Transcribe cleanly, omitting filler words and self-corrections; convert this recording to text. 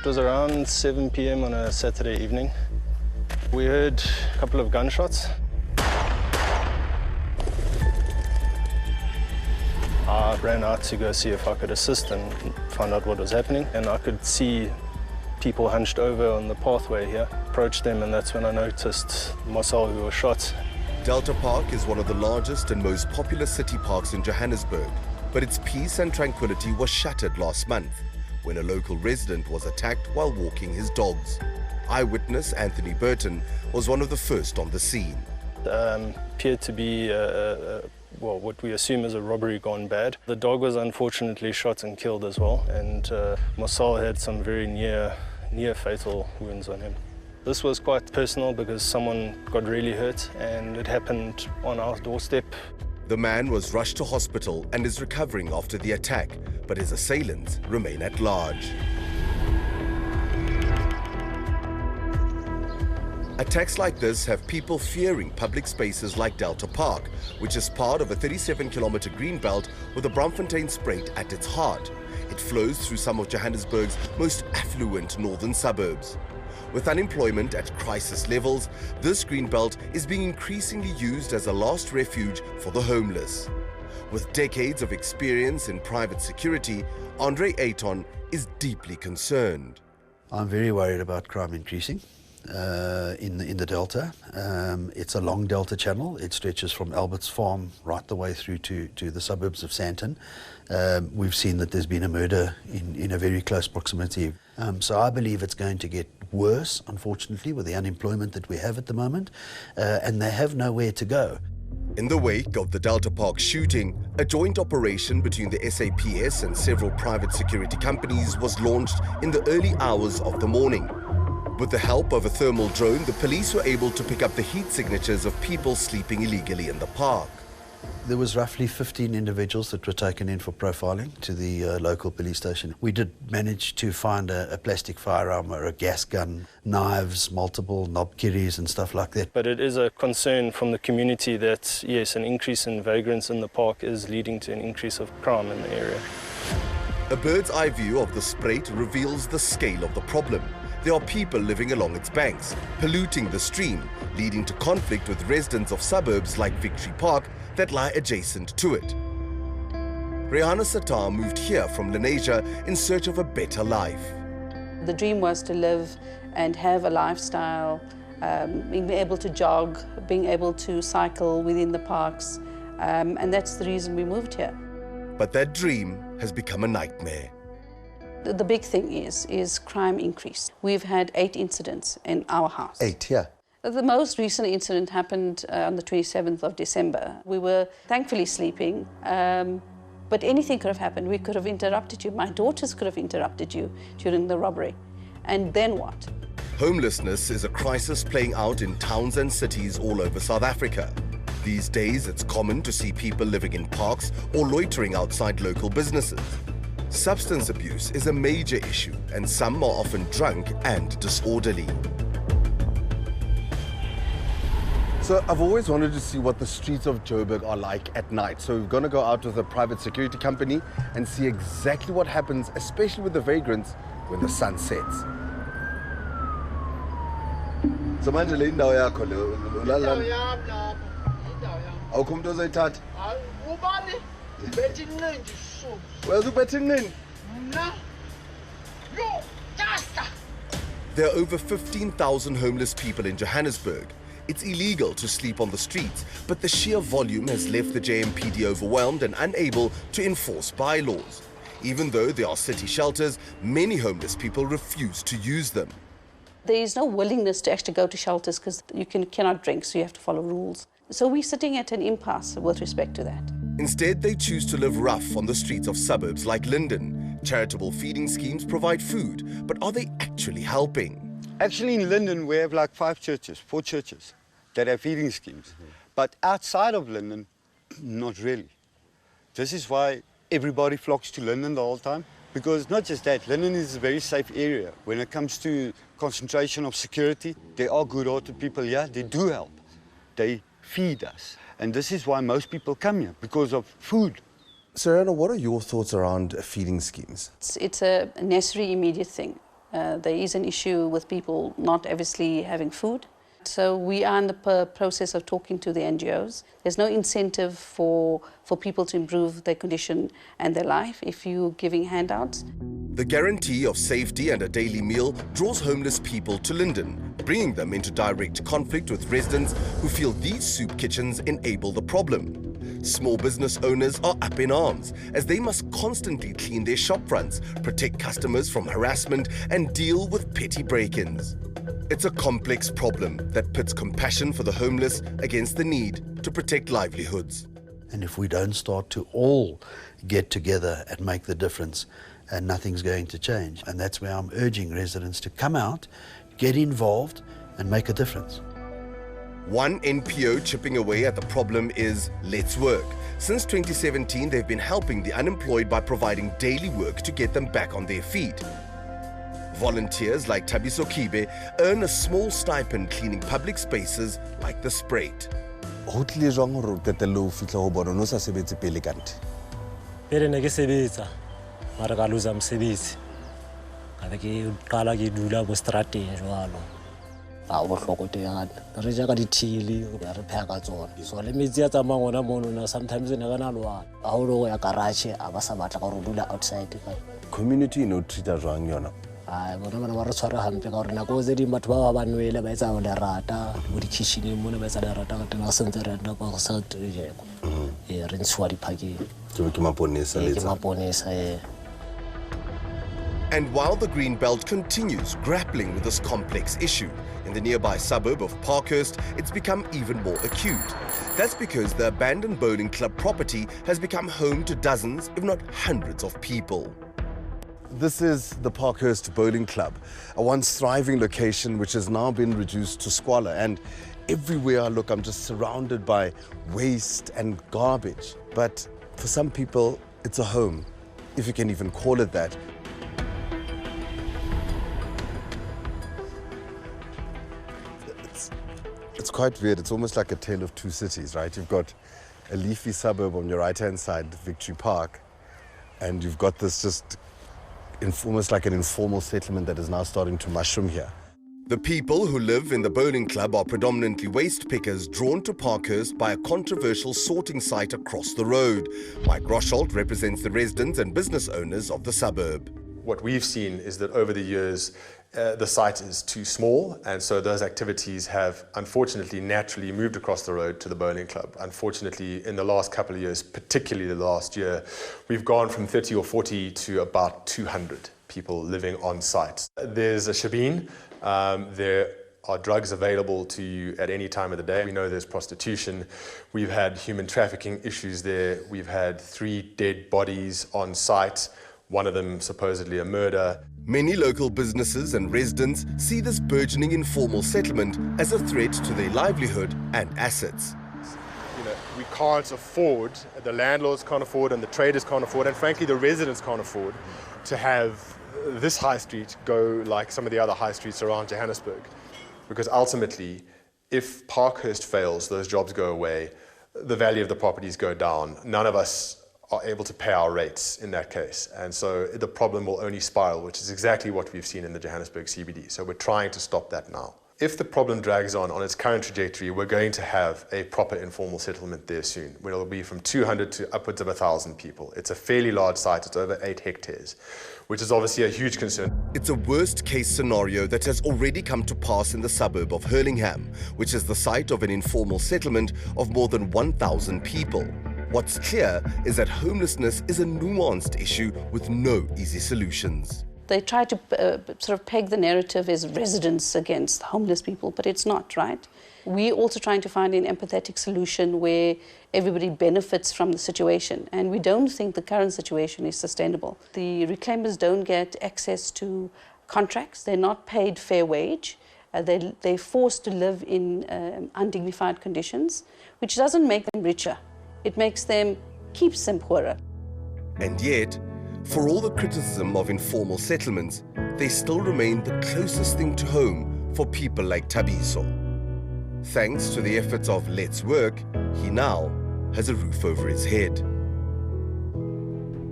It was around 7 p.m. on a Saturday evening. We heard a couple of gunshots. I ran out to go see if I could assist and find out what was happening. And I could see people hunched over on the pathway here. Approached them, and that's when I noticed Marcel, who was shot. Delta Park is one of the largest and most popular city parks in Johannesburg, but its peace and tranquility was shattered last month when a local resident was attacked while walking his dogs. Eyewitness Anthony Burton was one of the first on the scene. Appeared to be well, what we assume is a robbery gone bad. The dog was unfortunately shot and killed as well, and Marcel had some very near fatal wounds on him. This was quite personal because someone got really hurt, and it happened on our doorstep. The man was rushed to hospital and is recovering after the attack, but his assailants remain at large. Attacks like this have people fearing public spaces like Delta Park, which is part of a 37-kilometer green belt with the Braamfontein-Spruit at its heart. It flows through some of Johannesburg's most affluent northern suburbs. With unemployment at crisis levels, this green belt is being increasingly used as a last refuge for the homeless. With decades of experience in private security, 𝗀𝗍𝗍𝗆 is deeply concerned. I'm very worried about crime increasing in the Delta. It's a long Delta channel. It stretches from Albert's Farm right the way through to the suburbs of Sandton. We've seen that there's been a murder in a very close proximity. So I believe it's going to get worse, unfortunately, with the unemployment that we have at the moment, and they have nowhere to go. In the wake of the Delta Park shooting, a joint operation between the SAPS and several private security companies was launched in the early hours of the morning. With the help of a thermal drone, the police were able to pick up the heat signatures of people sleeping illegally in the park. There was roughly 15 individuals that were taken in for profiling to the local police station. We did manage to find a plastic firearm or a gas gun, knives, multiple 𝗀𝗶𝗶𝗶𝗶 and stuff like that. But it is a concern from the community that, yes, an increase in vagrants in the park is leading to an increase of crime in the area. A bird's eye view of the Spruit reveals the scale of the problem. There are people living along its banks, polluting the stream, leading to conflict with residents of suburbs like Victory Park that lie adjacent to it. 𝗀𝗍𝗍𝗆 moved here from Lenasia in search of a better life. The dream was to live and have a lifestyle, being able to jog, being able to cycle within the parks, and that's the reason we moved here. But that dream has become a nightmare. The big thing is crime increase. We've had 8 incidents in our house. 8, yeah. The most recent incident happened on the 27th of December. We were thankfully sleeping, but anything could have happened. We could have interrupted you. My daughters could have interrupted you during the robbery. And then what? Homelessness is a crisis playing out in towns and cities all over South Africa. These days, it's common to see people living in parks or loitering outside local businesses. Substance abuse is a major issue, and some are often drunk and disorderly. So I've always wanted to see what the streets of Joburg are like at night. So we're going to go out with a private security company and see exactly what happens, especially with the vagrants, when the sun sets. So manje le indawo yakho le la awukho umuntu ozoyithatha ubani bethi inqindi suku wena ubethi inqindi mna yo just. There are over 15,000 homeless people in Johannesburg. It's illegal to sleep on the streets, but the sheer volume has left the JMPD overwhelmed and unable to enforce bylaws. Even though there are city shelters, many homeless people refuse to use them. There is no willingness to actually go to shelters because you cannot drink, so you have to follow rules. So we're sitting at an impasse with respect to that. Instead, they choose to live rough on the streets of suburbs like Linden. Charitable feeding schemes provide food, but are they actually helping? Actually, in Linden, we have like 4 churches that have feeding schemes. But outside of Linden, not really. This is why everybody flocks to Linden the whole time. Because not just that, Linden is a very safe area. When it comes to concentration of security, there are good-hearted people here. They do help. They feed us. And this is why most people come here, because of food. Serena, what are your thoughts around feeding schemes? It's a necessary, immediate thing. There is an issue with people not obviously having food. So we are in the process of talking to the NGOs. There's no incentive for people to improve their condition and their life if you're giving handouts. The guarantee of safety and a daily meal draws homeless people to Linden, bringing them into direct conflict with residents who feel these soup kitchens enable the problem. Small business owners are up in arms as they must constantly clean their shop fronts, protect customers from harassment and deal with petty break-ins. It's a complex problem that pits compassion for the homeless against the need to protect livelihoods. And if we don't start to all get together and make the difference, nothing's going to change. And that's where I'm urging residents to come out, get involved and make a difference. One NPO chipping away at the problem is Let's Work. Since 2017, they've been helping the unemployed by providing daily work to get them back on their feet. Volunteers like 𝗀𝗵𝗶𝗶𝘆 earn a small stipend cleaning public spaces like the Spruit. Ho tlile jwang hore o qetelle o fihla ho bona o no sa sebetse pele kante? Pele ne ke sebetsa mara ka losa mosebetsi ka be ke qala ke dula mo strateng jwalo a bohloko teana re ja ka dithili re pheha ka tsona so le metsi a tsamang ona mono na sometimes ne kana lwana a ho lo ya garage a ba sa batla ka re dula outside ka Community no treata jwang yona? ai bona ba re tshwara hampe ka gore nako tse di batho ba ba nwele ba etsa le rata mo di kitchen mo ne ba etsa le rata ka tena sentse re nna ba sa trejeko re ntswa di phakeng ke maponesa ke maponesa And while the Green Belt continues grappling with this complex issue, in the nearby suburb of Parkhurst, it's become even more acute. That's because the abandoned bowling club property has become home to dozens, if not hundreds of people. This is the Parkhurst Bowling Club, a once thriving location which has now been reduced to squalor. And everywhere I look, I'm just surrounded by waste and garbage. But for some people, it's a home, if you can even call it that. It's quite weird. It's almost like a tale of two cities, right? You've got a leafy suburb on your right-hand side, Victory Park, and you've got this just almost like an informal settlement that is now starting to mushroom here. The people who live in the bowling club are predominantly waste pickers drawn to Parkhurst by a controversial sorting site across the road. Mike Rosholt represents the residents and business owners of the suburb. What we've seen is that over the years, the site is too small, and so those activities have unfortunately naturally moved across the road to the bowling club. Unfortunately, in the last couple of years, particularly the last year, we've gone from 30 or 40 to about 200 people living on site. There's a shebeen. There are drugs available to you at any time of the day. We know there's prostitution. We've had human trafficking issues there. We've had 3 dead bodies on site, one of them supposedly a murder. Many local businesses and residents see this burgeoning informal settlement as a threat to their livelihood and assets. You know, we can't afford, the landlords can't afford and the traders can't afford, and frankly the residents can't afford to have this high street go like some of the other high streets around Johannesburg. Because ultimately, if Parkhurst fails, those jobs go away, the value of the properties go down. None of us are able to pay our rates in that case. And so the problem will only spiral, which is exactly what we've seen in the Johannesburg CBD. So we're trying to stop that now. If the problem drags on its current trajectory, we're going to have a proper informal settlement there soon, where it'll be from 200 to upwards of 1,000 people. It's a fairly large site, it's over 8 hectares, which is obviously a huge concern. It's a worst-case scenario that has already come to pass in the suburb of 𝗀𝗵𝗆, which is the site of an informal settlement of more than 1,000 people. What's clear is that homelessness is a nuanced issue with no easy solutions. They try to sort of peg the narrative as residents against homeless people, but it's not, right? We're also trying to find an empathetic solution where everybody benefits from the situation, and we don't think the current situation is sustainable. The reclaimers don't get access to contracts, they're not paid fair wage, they're forced to live in undignified conditions, which doesn't make them richer. It keeps them poorer. And yet, for all the criticism of informal settlements, they still remain the closest thing to home for people like Thabiso. Thanks to the efforts of Let's Work, he now has a roof over his head.